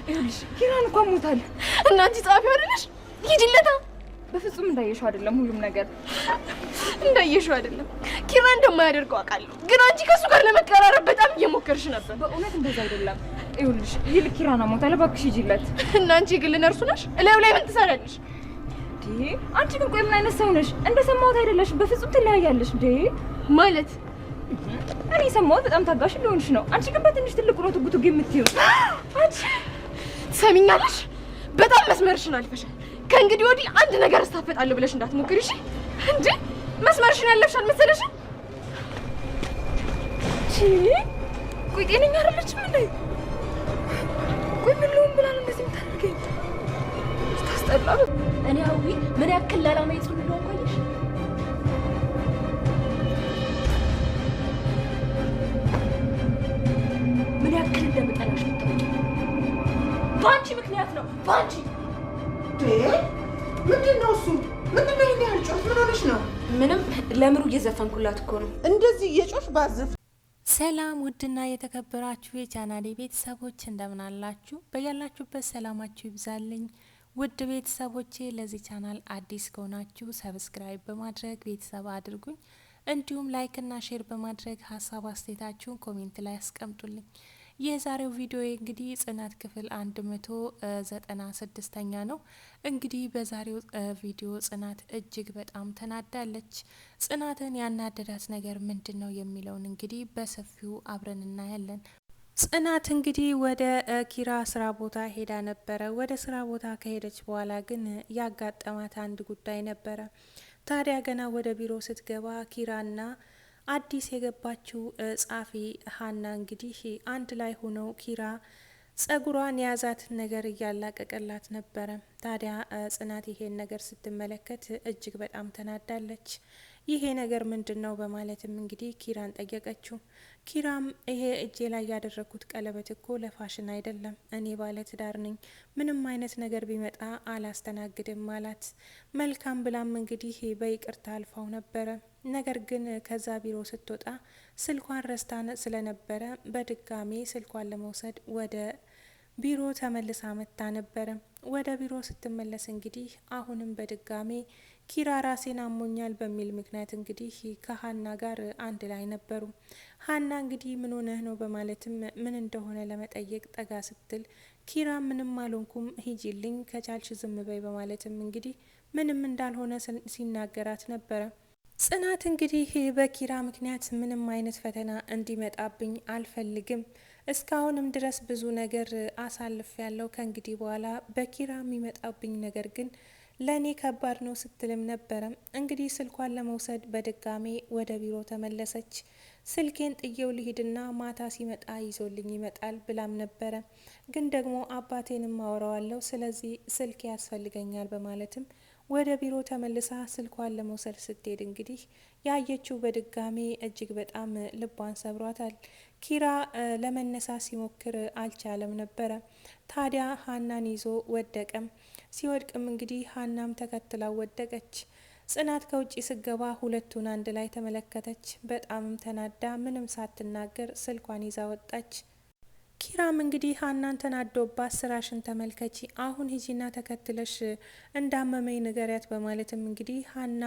ይኸውልሽ ኪራን እንኳን ሞታል እና አንቺ ጻፊ አይደለሽ? ሂጂለታ። በፍጹም እንዳየሽው አይደለም ሁሉም ነገር እንዳየሽው አይደለም። ኪራ እንደማያደርገው አውቃለሁ፣ ግን አንቺ ከሱ ጋር ለመቀራረብ በጣም እየሞከርሽ ነበር። በእውነት እንደዛ አይደለም። ይኸውልሽ ይል ኪራና ሞታል፣ እባክሽ ሂጂለት። እና አንቺ ግን ነርሱ ነሽ? እላዩ ላይ ምን ትሰራለሽ? አንቺ ግን ቆይ ምን አይነት ሰው ነሽ? እንደሰማሁት አይደለሽ፣ በፍጹም ትለያያለሽ እንዴ። ማለት እኔ ሰማሁት በጣም ታጋሽ እንደሆንሽ ነው። አንቺ ግን በትንሽ ትልቅ ነው ትጉቱግ የምትይው። አንቺ ትሰሚኛለሽ? በጣም መስመርሽን አልፈሻል። ከእንግዲህ ወዲህ አንድ ነገር እስታፈጣለሁ ብለሽ እንዳትሞክሪ እሺ? እንዴ መስመርሽን ያለፍሽ አልመሰለሽም? ቆይ ጤነኛ አይደለችም እንዴ? ቆይ ምን ልሁን ብላ ነው እንደዚህ የምታደርገኝ? ስታስጠላ። እኔ አዊ ምን ያክል ላላማ ይጽሉ ነው ቆይሽ? ምን ያክል እንደምጠላሽ ልታውቂ። በአንቺ ምክንያት ነው፣ በአንቺ። ምንድን ነው እሱ? ምንድን ነው ያህል ጮህ? ምን ሆነሽ ነው? ምንም ለምሩ እየዘፈንኩላት እኮ ነው። እንደዚህ እየጮሽ ባዝፍ። ሰላም ውድና የተከበራችሁ የቻናሌ ቤተሰቦች እንደምን አላችሁ? በያላችሁበት ሰላማችሁ ይብዛልኝ። ውድ ቤተሰቦቼ ለዚህ ቻናል አዲስ ከሆናችሁ ሰብስክራይብ በማድረግ ቤተሰብ አድርጉኝ። እንዲሁም ላይክ እና ሼር በማድረግ ሀሳብ አስተያየታችሁን ኮሜንት ላይ አስቀምጡልኝ። የዛሬው ቪዲዮ እንግዲህ ጽናት ክፍል 196ኛ ነው። እንግዲህ በዛሬው ቪዲዮ ጽናት እጅግ በጣም ተናዳለች። ጽናትን ያናደዳት ነገር ምንድን ነው የሚለውን እንግዲህ በሰፊው አብረን እናያለን። ጽናት እንግዲህ ወደ ኪራ ስራ ቦታ ሄዳ ነበረ። ወደ ስራ ቦታ ከሄደች በኋላ ግን ያጋጠማት አንድ ጉዳይ ነበረ። ታዲያ ገና ወደ ቢሮ ስትገባ ኪራና አዲስ የገባችው ጻፊ ሀና እንግዲህ አንድ ላይ ሆነው ኪራ ጸጉሯን የያዛትን ነገር እያላቀቀላት ነበረ። ታዲያ ጽናት ይሄን ነገር ስትመለከት እጅግ በጣም ተናዳለች። ይሄ ነገር ምንድን ነው በማለትም እንግዲህ ኪራን ጠየቀችው። ኪራም ይሄ እጄ ላይ ያደረግኩት ቀለበት እኮ ለፋሽን አይደለም፣ እኔ ባለ ትዳር ነኝ፣ ምንም አይነት ነገር ቢመጣ አላስተናግድም አላት። መልካም ብላም እንግዲህ በይቅርታ አልፋው ነበረ። ነገር ግን ከዛ ቢሮ ስትወጣ ስልኳን ረስታን ስለነበረ በድጋሜ ስልኳን ለመውሰድ ወደ ቢሮ ተመልሳ መጣ ነበረ። ወደ ቢሮ ስትመለስ እንግዲህ አሁንም በድጋሜ ኪራ ራሴን አሞኛል በሚል ምክንያት እንግዲህ ከሀና ጋር አንድ ላይ ነበሩ። ሀና እንግዲህ ምን ሆነህ ነው በማለትም ምን እንደሆነ ለመጠየቅ ጠጋ ስትል ኪራ ምንም አልሆንኩም ሂጂልኝ ከቻልሽ ዝም በይ በማለትም እንግዲህ ምንም እንዳልሆነ ሲናገራት ነበረ። ጽናት እንግዲህ በኪራ ምክንያት ምንም አይነት ፈተና እንዲመጣብኝ አልፈልግም፣ እስካሁንም ድረስ ብዙ ነገር አሳልፍ ያለው ከእንግዲህ በኋላ በኪራ የሚመጣብኝ ነገር ግን ለእኔ ከባድ ነው ስትልም ነበረ። እንግዲህ ስልኳን ለመውሰድ በድጋሜ ወደ ቢሮ ተመለሰች። ስልኬን ጥዬው ልሂድና ማታ ሲመጣ ይዞልኝ ይመጣል ብላም ነበረ። ግን ደግሞ አባቴንም አወራዋለሁ፣ ስለዚህ ስልክ ያስፈልገኛል በማለትም ወደ ቢሮ ተመልሳ ስልኳን ለመውሰድ ስትሄድ እንግዲህ ያየችው በድጋሜ እጅግ በጣም ልቧን ሰብሯታል። ኪራ ለመነሳት ሲሞክር አልቻለም ነበረ። ታዲያ ሀናን ይዞ ወደቀም። ሲወድቅም እንግዲህ ሀናም ተከትላው ወደቀች። ጽናት ከውጭ ስገባ ሁለቱን አንድ ላይ ተመለከተች። በጣምም ተናዳ ምንም ሳትናገር ስልኳን ይዛ ወጣች። ኪራም እንግዲህ ሀናን ተናዶባት ስራሽን ተመልከቺ፣ አሁን ሂጂና ተከትለሽ እንዳመመኝ ንገሪያት በማለትም እንግዲህ ሀና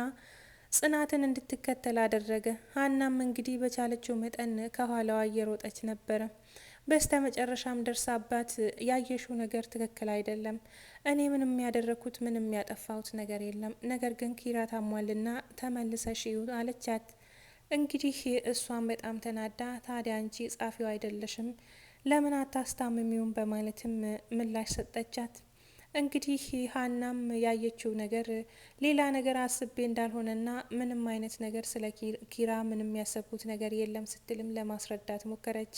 ጽናትን እንድትከተል አደረገ። ሀናም እንግዲህ በቻለችው መጠን ከኋላዋ እየሮጠች ነበረ። በስተ መጨረሻም ደርሳባት ያየሽው ነገር ትክክል አይደለም፣ እኔ ምንም ያደረኩት ምንም ያጠፋሁት ነገር የለም፣ ነገር ግን ኪራ ታሟልና ተመልሰሽ ይዩ አለቻት። እንግዲህ እሷን በጣም ተናዳ ታዲያ አንቺ ጻፊው አይደለሽም ለምን አታስታምሚውም በማለትም ምላሽ ሰጠቻት። እንግዲህ ሀናም ያየችው ነገር ሌላ ነገር አስቤ እንዳልሆነና ምንም አይነት ነገር ስለ ኪራ ምንም ያሰብኩት ነገር የለም ስትልም ለማስረዳት ሞከረች።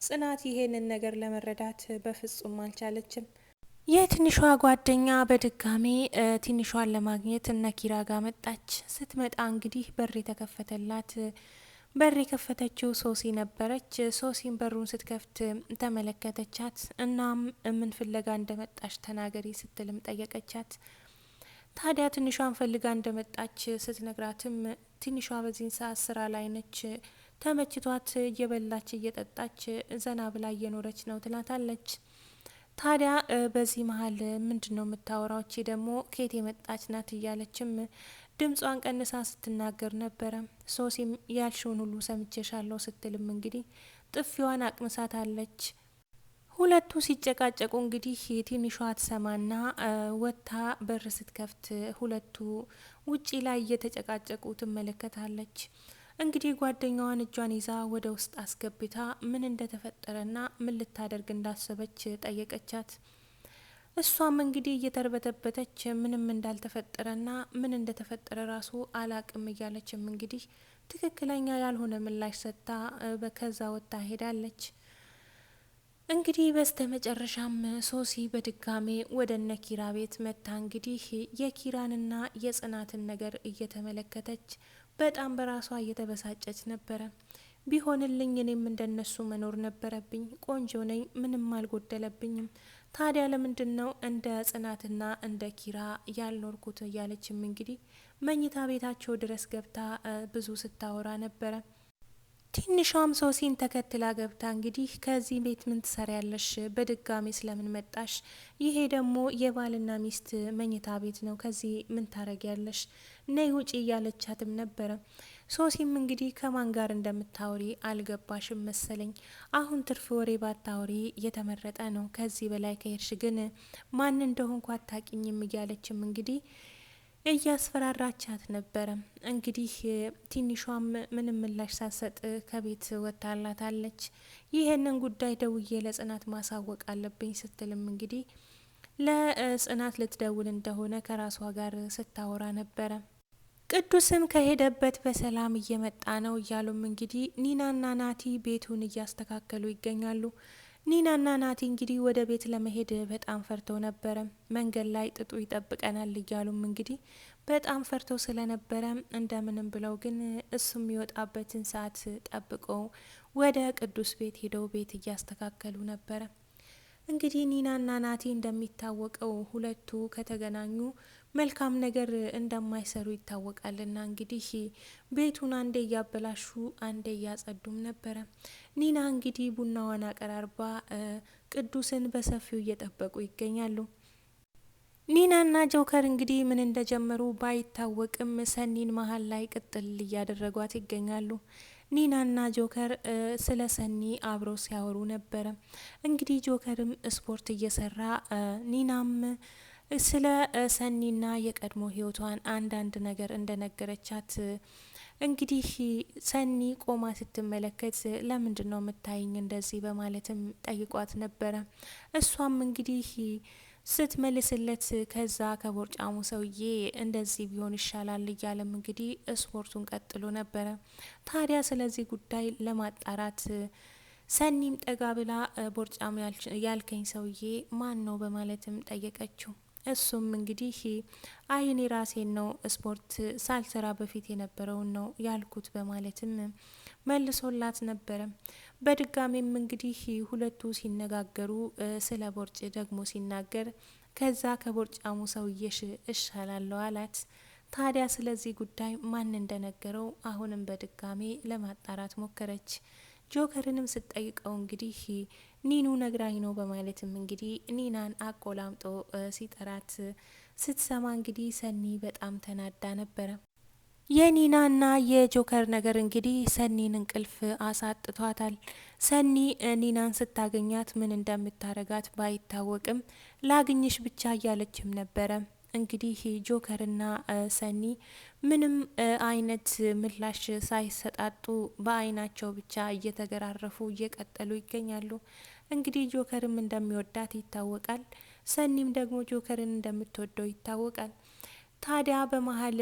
ጽናት ይሄንን ነገር ለመረዳት በፍጹም አልቻለችም። የትንሿ ጓደኛ በድጋሜ ትንሿን ለማግኘት እነ ኪራ ጋር መጣች። ስትመጣ እንግዲህ በር የተከፈተላት በር የከፈተችው ሶሲ ነበረች። ሶሲን በሩን ስትከፍት ተመለከተቻት። እናም ምን ፍለጋ እንደመጣች ተናገሪ ስትልም ጠየቀቻት። ታዲያ ትንሿን ፈልጋ እንደመጣች ስትነግራትም ትንሿ በዚህን ሰዓት ስራ ላይ ነች፣ ተመችቷት እየበላች እየጠጣች ዘና ብላ እየኖረች ነው ትላታለች። ታዲያ በዚህ መሀል ምንድነው የምታወራው? እቺ ደግሞ ከየት የመጣች ናት እያለችም ድምጿን ቀንሳ ስትናገር ነበረ። ሶሲም ያልሽውን ሁሉ ሰምቼሻለሁ ስትልም እንግዲህ ጥፊዋን አቅምሳታለች። ሁለቱ ሲጨቃጨቁ እንግዲህ ትንሿ ትሰማና ወጥታ በር ስትከፍት ሁለቱ ውጪ ላይ እየተጨቃጨቁ ትመለከታለች። እንግዲህ ጓደኛዋን እጇን ይዛ ወደ ውስጥ አስገብታ ምን እንደተፈጠረና ምን ልታደርግ እንዳሰበች ጠየቀቻት። እሷም እንግዲህ እየተርበተበተች ምንም እንዳልተፈጠረና ምን እንደተፈጠረ ራሱ አላቅም እያለችም እንግዲህ ትክክለኛ ያልሆነ ምላሽ ሰጥታ ከዛ ወጥታ ሄዳለች። እንግዲህ በስተ መጨረሻም ሶሲ በድጋሜ ወደ እነ ኪራ ቤት መታ እንግዲህ የኪራንና የጽናትን ነገር እየተመለከተች በጣም በራሷ እየተበሳጨች ነበረ። ቢሆንልኝ እኔም እንደነሱ መኖር ነበረብኝ። ቆንጆ ነኝ፣ ምንም አልጎደለብኝም። ታዲያ ለምንድን ነው እንደ ጽናትና እንደ ኪራ ያልኖርኩት? እያለችም እንግዲህ መኝታ ቤታቸው ድረስ ገብታ ብዙ ስታወራ ነበረ። ትንሿም ሶሲን ተከትላ ገብታ እንግዲህ ከዚህ ቤት ምን ትሰሪያለሽ? በድጋሚ ስለምን መጣሽ? ይሄ ደግሞ የባልና ሚስት መኝታ ቤት ነው። ከዚህ ምን ታረጊያለሽ? ነይ ውጪ እያለቻትም ነበረ። ሶሲም እንግዲህ ከማን ጋር እንደምታወሪ አልገባሽም መሰለኝ። አሁን ትርፍ ወሬ ባታወሪ የተመረጠ ነው። ከዚህ በላይ ከሄድሽ ግን ማን እንደሆንኩ አታቂኝም እያለችም እንግዲህ እያስፈራራቻት ነበረ። እንግዲህ ትንሿም ምንም ምላሽ ሳትሰጥ ከቤት ወጥታላታለች። ይሄንን ጉዳይ ደውዬ ለጽናት ማሳወቅ አለብኝ ስትልም እንግዲህ ለጽናት ልትደውል እንደሆነ ከራሷ ጋር ስታወራ ነበረ። ቅዱስም ከሄደበት በሰላም እየመጣ ነው እያሉም እንግዲህ ኒናና ናቲ ቤቱን እያስተካከሉ ይገኛሉ። ኒናና ናቲ እንግዲህ ወደ ቤት ለመሄድ በጣም ፈርተው ነበረ። መንገድ ላይ ጥጡ ይጠብቀናል እያሉም እንግዲህ በጣም ፈርተው ስለነበረ እንደምንም ብለው ግን እሱ የሚወጣበትን ሰዓት ጠብቀው ወደ ቅዱስ ቤት ሄደው ቤት እያስተካከሉ ነበረ። እንግዲህ ኒናና ናቲ እንደሚታወቀው ሁለቱ ከተገናኙ መልካም ነገር እንደማይሰሩ ይታወቃልና እንግዲህ ቤቱን አንዴ እያበላሹ አንዴ እያጸዱም ነበረ። ኒና እንግዲህ ቡናዋን አቀራርባ ቅዱስን በሰፊው እየጠበቁ ይገኛሉ። ኒናና ጆከር እንግዲህ ምን እንደጀመሩ ባይታወቅም ሰኒን መሀል ላይ ቅጥል እያደረጓት ይገኛሉ። ኒናና ጆከር ስለ ሰኒ አብረው ሲያወሩ ነበረ። እንግዲህ ጆከርም ስፖርት እየሰራ ኒናም ስለ ሰኒና የቀድሞ ህይወቷን አንዳንድ ነገር እንደነገረቻት እንግዲህ ሰኒ ቆማ ስትመለከት ለምንድን ነው የምታይኝ እንደዚህ በማለትም ጠይቋት ነበረ። እሷም እንግዲህ ስትመልስለት ከዛ ከቦርጫሙ ሰውዬ እንደዚህ ቢሆን ይሻላል እያለም እንግዲህ ስፖርቱን ቀጥሎ ነበረ። ታዲያ ስለዚህ ጉዳይ ለማጣራት ሰኒም ጠጋ ብላ ቦርጫሙ ያልከኝ ሰውዬ ማን ነው በማለትም ጠየቀችው። እሱም እንግዲህ አይ እኔ ራሴን ነው ስፖርት ሳልሰራ በፊት የነበረውን ነው ያልኩት በማለትም መልሶላት ነበረ። በድጋሚም እንግዲህ ሁለቱ ሲነጋገሩ ስለ ቦርጭ ደግሞ ሲናገር ከዛ ከቦርጫሙ ሰውዬሽ እሻላለሁ አላት። ታዲያ ስለዚህ ጉዳይ ማን እንደነገረው አሁንም በድጋሚ ለማጣራት ሞከረች። ጆከርንም ስትጠይቀው እንግዲህ ኒኑ ነግራኝ ነው በማለትም እንግዲህ ኒናን አቆላምጦ ሲጠራት ስትሰማ እንግዲህ ሰኒ በጣም ተናዳ ነበረ። የኒናና የጆከር ነገር እንግዲህ ሰኒን እንቅልፍ አሳጥቷታል። ሰኒ ኒናን ስታገኛት ምን እንደምታረጋት ባይታወቅም ላግኝሽ ብቻ እያለችም ነበረ። እንግዲህ ጆከርና ሰኒ ምንም አይነት ምላሽ ሳይሰጣጡ በአይናቸው ብቻ እየተገራረፉ እየቀጠሉ ይገኛሉ። እንግዲህ ጆከርም እንደሚወዳት ይታወቃል። ሰኒም ደግሞ ጆከርን እንደምትወደው ይታወቃል። ታዲያ በመሀል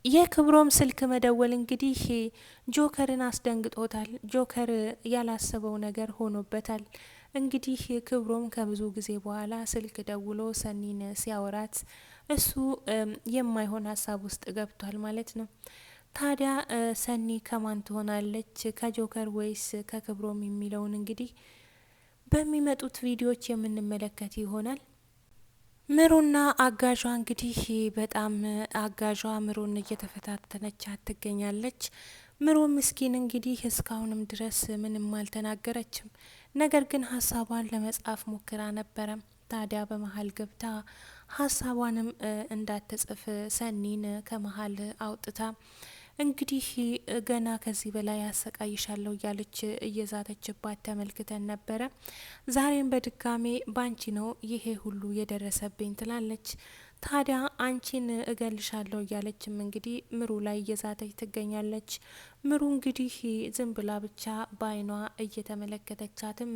የክብሮም ስልክ መደወል እንግዲህ ጆከርን አስደንግጦታል። ጆከር ያላሰበው ነገር ሆኖበታል። እንግዲህ ክብሮም ከብዙ ጊዜ በኋላ ስልክ ደውሎ ሰኒን ሲያወራት እሱ የማይሆን ሀሳብ ውስጥ ገብቷል ማለት ነው። ታዲያ ሰኒ ከማን ትሆናለች? ከጆከር ወይስ ከክብሮም የሚለውን እንግዲህ በሚመጡት ቪዲዮዎች የምንመለከት ይሆናል። ምሩና አጋዧ እንግዲህ በጣም አጋዧ ምሩን እየተፈታተነቻት ትገኛለች። ምሩ ምስኪን እንግዲህ እስካሁንም ድረስ ምንም አልተናገረችም። ነገር ግን ሀሳቧን ለመጻፍ ሞክራ ነበረ። ታዲያ በመሀል ገብታ ሀሳቧንም እንዳትጽፍ ሰኒን ከመሀል አውጥታ እንግዲህ ገና ከዚህ በላይ ያሰቃይሻለሁ እያለች እየዛተችባት ተመልክተን ነበረ። ዛሬም በድጋሜ ባንቺ ነው ይሄ ሁሉ የደረሰብኝ ትላለች። ታዲያ አንቺን እገልሻለሁ እያለችም እንግዲህ ምሩ ላይ እየዛተች ትገኛለች። ምሩ እንግዲህ ዝም ብላ ብቻ በአይኗ እየተመለከተቻትም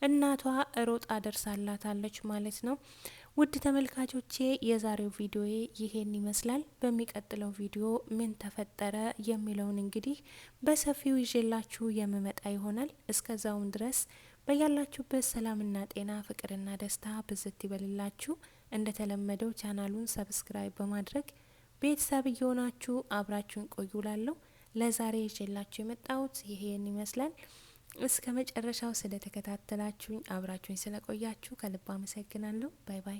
እናቷ ሮጣ ደርሳላታለች ማለት ነው። ውድ ተመልካቾቼ የዛሬው ቪዲዮዬ ይሄን ይመስላል። በሚቀጥለው ቪዲዮ ምን ተፈጠረ የሚለውን እንግዲህ በሰፊው ይዤላችሁ የምመጣ ይሆናል። እስከዛውም ድረስ በያላችሁበት ሰላምና ጤና ፍቅርና ደስታ ብዝት ይበልላችሁ። እንደተለመደው ቻናሉን ሰብስክራይብ በማድረግ ቤተሰብ እየሆናችሁ አብራችሁን ቆዩላለሁ። ለዛሬ ይዤላችሁ የመጣሁት ይሄን ይመስላል። እስከ መጨረሻው ስለተከታተላችሁኝ አብራችሁኝ ስለቆያችሁ ከልብ አመሰግናለሁ። ባይ ባይ።